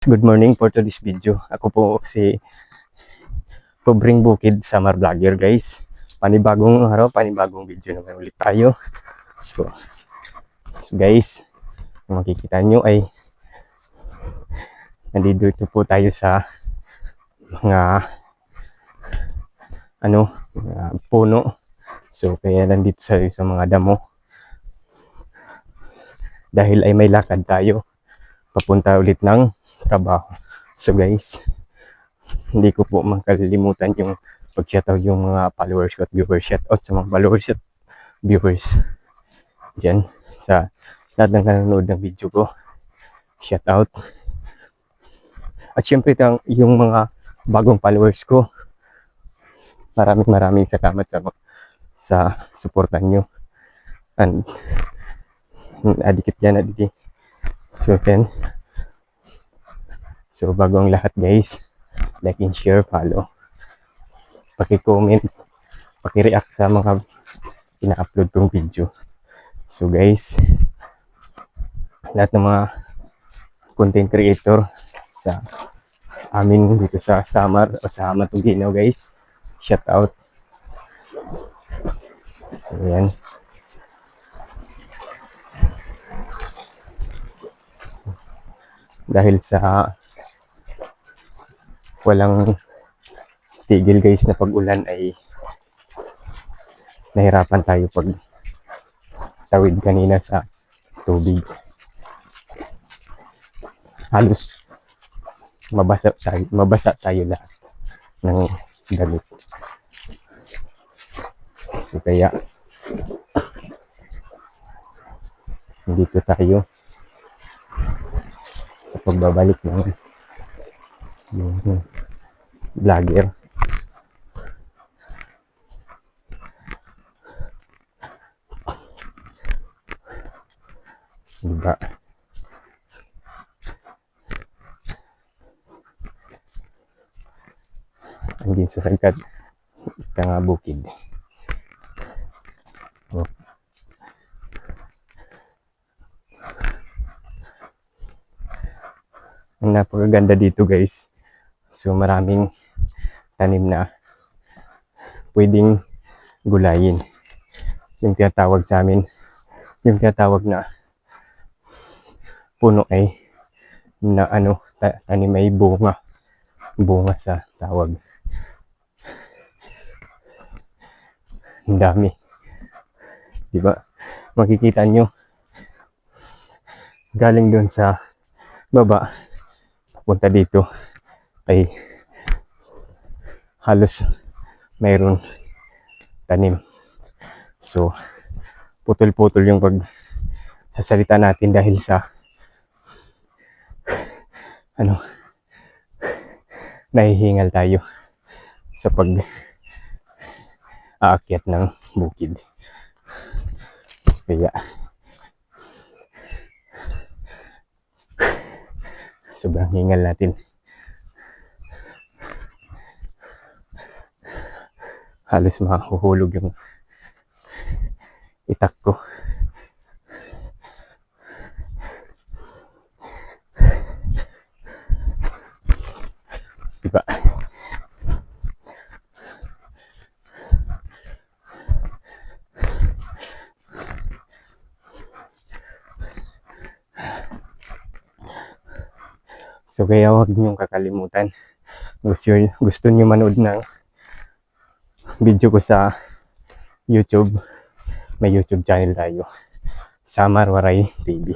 Good morning for today's video. Ako po si Pobring Bukid Summer Vlogger, guys. Panibagong araw, panibagong video naman ulit tayo. So guys, kung makikita nyo ay nandito po tayo sa mga puno. So kaya nandito sa mga damo dahil ay may lakad tayo papunta ulit ng trabaho. So guys, hindi ko po makalimutan yung pag-shoutout yung mga followers ko at viewers. Shoutout sa mga followers at viewers dyan sa lahat ng nanonood ng video ko. Shoutout. At syempre yung mga bagong followers ko, maraming salamat sa suportan nyo. And adikit dyan, adikit. So bago ang lahat, guys, like and share, follow, paki-comment, paki-react sa mga ina-upload kong video. So guys, lahat ng mga content creator sa amin dito sa Samar o sa Matugino, guys, shout out. So yan, dahil sa walang tigil, guys, na pag-ulan ay nahirapan tayo pag tawid kanina sa tubig. Halos mabasa tayo lahat ng damit. So kaya dito tayo sa pagbabalik ng vlogger. Diba? Andin sa sagad ka nga bukid. Oh. Ang napakaganda dito, guys. So maraming tanim na pwedeng gulayin. Yung tinatawag sa amin, yung tinatawag na puno ay na tanim ay bunga sa tawag. Ang dami, diba? Makikita nyo galing doon sa baba papunta dito ay halos mayroon tanim. So putol-putol yung pagsasalita natin dahil sa nahihingal tayo sa aakyat ng bukid. Kaya sobrang hingal natin. Halos mahuhulog yung itak ko. Diba? So kaya huwag niyong kakalimutan. Gusto niyo manood ng video ko sa YouTube. May YouTube channel tayo, Samar Waray TV,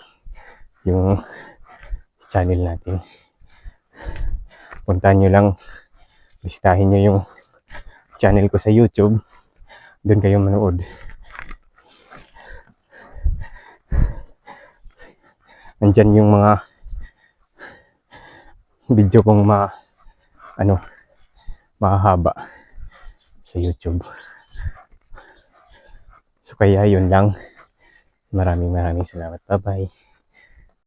yung channel natin. Puntahan nyo lang, bisitahin nyo yung channel ko sa YouTube, doon kayo manood. Nandyan yung mga video kong mahahaba sa YouTube. So kaya yun lang. Maraming salamat. Bye bye.